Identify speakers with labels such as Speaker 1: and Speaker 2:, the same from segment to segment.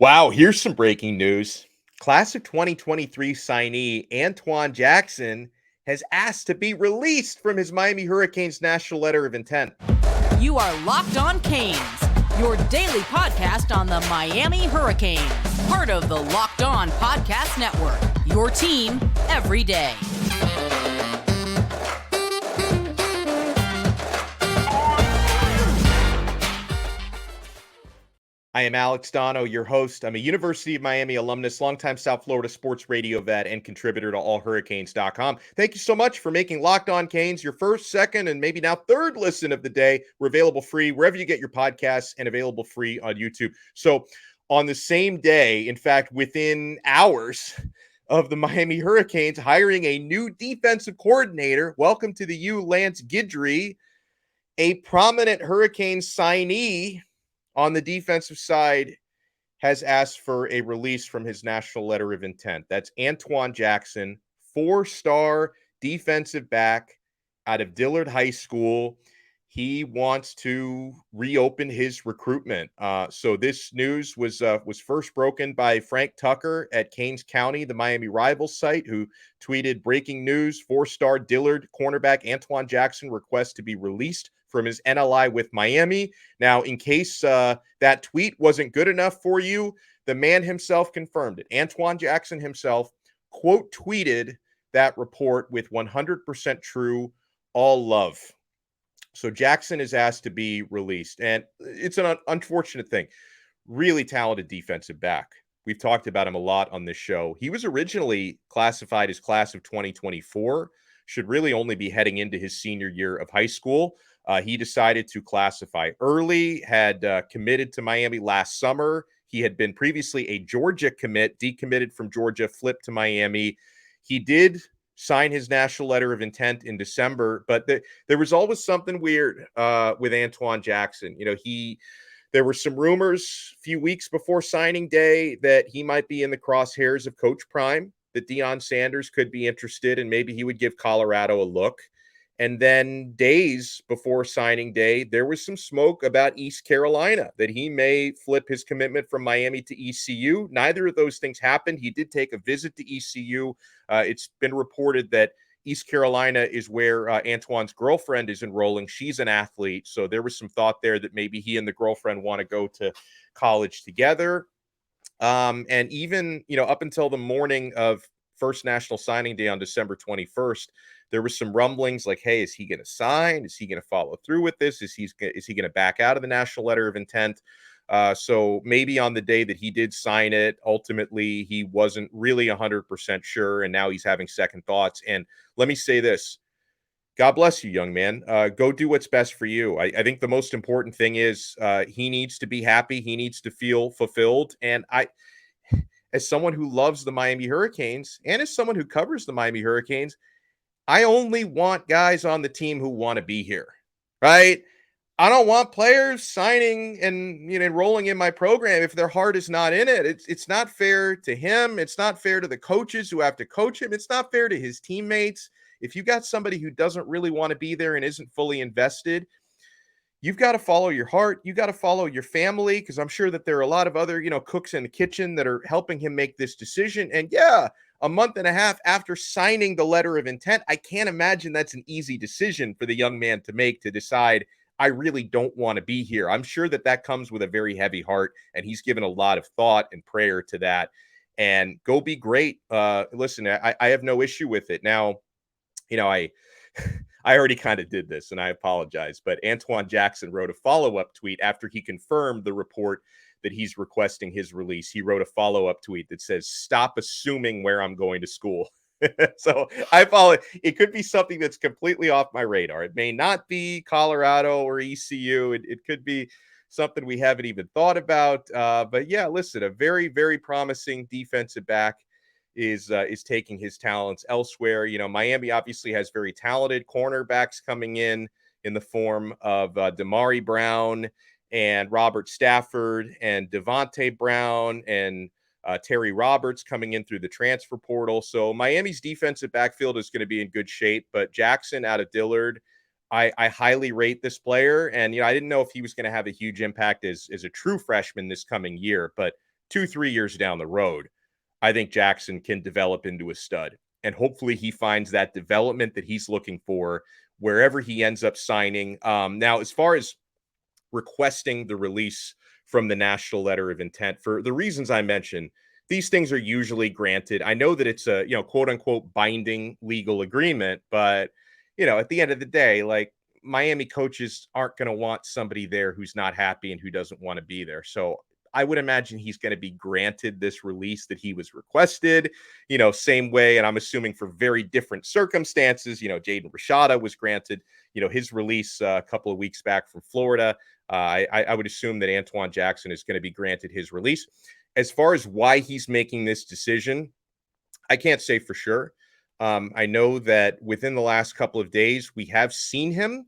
Speaker 1: Wow, here's some breaking news. Class of 2023 signee Antoine Jackson has asked to be released from his Miami Hurricanes national letter of intent.
Speaker 2: You are Locked On Canes, your daily podcast on the Miami Hurricanes, part of the Locked On Podcast Network, your team every day.
Speaker 1: I am Alex Donno, your host. I'm a University of Miami alumnus, longtime South Florida sports radio vet, and contributor to allhurricanes.com. Thank you so much for making Locked On Canes your first, second, and maybe now third listen of the day. We're available free wherever you get your podcasts and available free on YouTube. So on the same day, in fact, within hours of the Miami Hurricanes hiring a new defensive coordinator, welcome to the U, Lance Guidry, a prominent Hurricanes signee on the defensive side has asked for a release from his national letter of intent. That's Antoine Jackson, four-star defensive back out of Dillard High School. He wants to reopen his recruitment. So this news was first broken by Frank Tucker at Canes County, the Miami Rivals site, who tweeted, "Breaking news, four-star Dillard cornerback Antoine Jackson requests to be released from his NLI with Miami." Now, in case that tweet wasn't good enough for you, the man himself confirmed it. Antoine Jackson himself quote tweeted that report with 100% true, all love. So Jackson is asked to be released, and it's an unfortunate thing. Really talented defensive back. We've talked about him a lot on this show. He was originally classified as class of 2024, should really only be heading into his senior year of high school. He decided to classify early, had committed to Miami last summer. He had been previously a Georgia commit, decommitted from Georgia, flipped to Miami. He did sign his national letter of intent in December, but there was always something weird with Antoine Jackson. You know, there were some rumors a few weeks before signing day that he might be in the crosshairs of Coach Prime, that Deion Sanders could be interested, and maybe he would give Colorado a look. And then days before signing day, there was some smoke about East Carolina, that he may flip his commitment from Miami to ECU. Neither of those things happened. He did take a visit to ECU. It's been reported that East Carolina is where Antoine's girlfriend is enrolling. She's an athlete. So there was some thought there that maybe he and the girlfriend want to go to college together. And even, up until the morning of first national signing day on December 21st, there was some rumblings like, hey, is he going to sign? Is he going to follow through with this? Is he going to back out of the national letter of intent? So maybe on the day that he did sign it, ultimately he wasn't really 100% sure, and now he's having second thoughts. And let me say this. God bless you, young man. Go do what's best for you. I think the most important thing is he needs to be happy. He needs to feel fulfilled. And as someone who loves the Miami Hurricanes and as someone who covers the Miami Hurricanes, I only want guys on the team who want to be here, right? I don't want players signing and enrolling in my program if their heart is not in it. It's not fair to him. It's not fair to the coaches who have to coach him. It's not fair to his teammates. If you got somebody who doesn't really want to be there and isn't fully invested, you've got to follow your heart. You got to follow your family, because I'm sure that there are a lot of other, cooks in the kitchen that are helping him make this decision. And yeah, a month and a half after signing the letter of intent, I can't imagine that's an easy decision for the young man to make, to decide, I really don't want to be here. I'm sure that comes with a very heavy heart, and he's given a lot of thought and prayer to that. And go be great. Listen, I have no issue with it. Now, I already kind of did this, and I apologize, but Antoine Jackson wrote a follow-up tweet after he confirmed the report that he's requesting his release. He wrote a follow-up tweet that says, "Stop assuming where I'm going to school." So I follow. It could be something that's completely off my radar. It may not be Colorado or ECU. It could be something we haven't even thought about. But yeah, listen, a very, very promising defensive back is taking his talents elsewhere. Miami obviously has very talented cornerbacks coming in the form of Damari Brown and Robert Stafford and Devontae Brown and Terry Roberts coming in through the transfer portal. So Miami's defensive backfield is going to be in good shape, but Jackson out of Dillard, I highly rate this player. And, I didn't know if he was going to have a huge impact as a true freshman this coming year, but 2-3 years down the road, I think Jackson can develop into a stud. And hopefully he finds that development that he's looking for wherever he ends up signing. Now, as far as requesting the release from the national letter of intent, for the reasons I mentioned, these things are usually granted. I know that it's a, quote unquote binding legal agreement, but at the end of the day, like, Miami coaches aren't going to want somebody there who's not happy and who doesn't want to be there. So I would imagine he's going to be granted this release that he was requested, same way. And I'm assuming for very different circumstances, Jaden Rashada was granted, his release a couple of weeks back from Florida. I would assume that Antione Jackson is going to be granted his release. As far as why he's making this decision, I can't say for sure. I know that within the last couple of days, we have seen him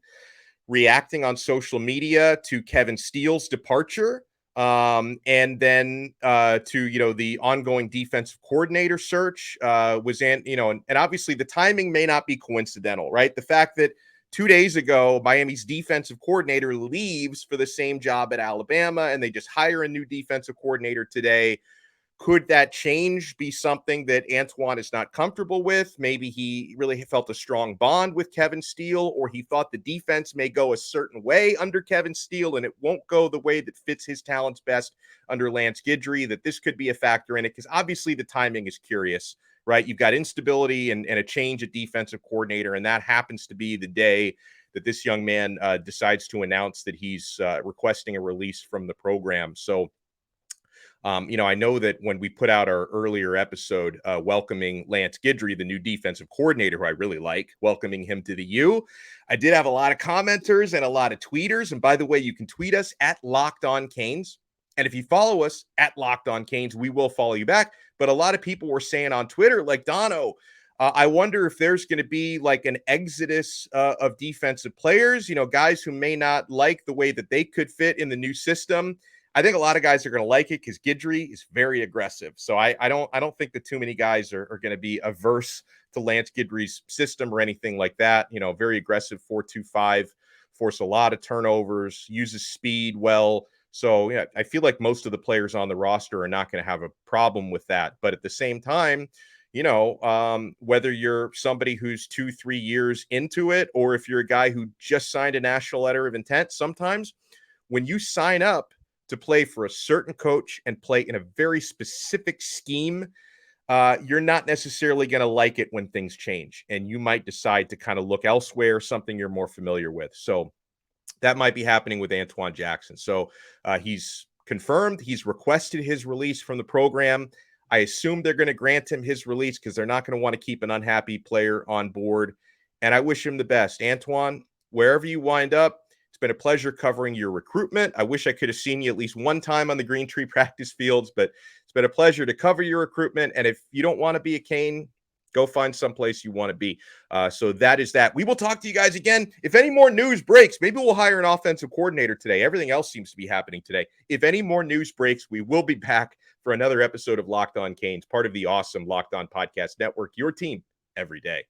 Speaker 1: reacting on social media to Kevin Steele's departure, and then to the ongoing defensive coordinator search and obviously the timing may not be coincidental, right? The fact that 2 days ago Miami's defensive coordinator leaves for the same job at Alabama, and they just hire a new defensive coordinator today. Could that change be something that Antione is not comfortable with? Maybe he really felt a strong bond with Kevin Steele, or he thought the defense may go a certain way under Kevin Steele and it won't go the way that fits his talents best under Lance Guidry, that this could be a factor in it, because obviously the timing is curious, right? You've got instability and a change at defensive coordinator, and that happens to be the day that this young man decides to announce that he's requesting a release from the program. So I know that when we put out our earlier episode welcoming Lance Guidry, the new defensive coordinator, who I really like, welcoming him to the U, I did have a lot of commenters and a lot of tweeters. And by the way, you can tweet us at Locked On Canes. And if you follow us at Locked On Canes, we will follow you back. But a lot of people were saying on Twitter, like, Donno, I wonder if there's going to be like an exodus of defensive players, guys who may not like the way that they could fit in the new system. I think a lot of guys are going to like it because Guidry is very aggressive. So I don't think that too many guys are going to be averse to Lance Guidry's system or anything like that. Very aggressive 4-2-5, force a lot of turnovers, uses speed well. So yeah, I feel like most of the players on the roster are not going to have a problem with that. But at the same time, whether you're somebody who's 2-3 years into it, or if you're a guy who just signed a national letter of intent, sometimes when you sign up to play for a certain coach and play in a very specific scheme, you're not necessarily going to like it when things change, and you might decide to kind of look elsewhere, something you're more familiar with. So that might be happening with Antione Jackson. So he's confirmed, he's requested his release from the program. I assume they're going to grant him his release because they're not going to want to keep an unhappy player on board. And I wish him the best. Antione, wherever you wind up, it's been a pleasure covering your recruitment. I wish I could have seen you at least one time on the Green Tree practice fields, but it's been a pleasure to cover your recruitment. And if you don't want to be a Cane, go find someplace you want to be. So that is that. We will talk to you guys again. If any more news breaks, maybe we'll hire an offensive coordinator today. Everything else seems to be happening today. If any more news breaks, we will be back for another episode of Locked On Canes, part of the awesome Locked On Podcast Network, your team every day.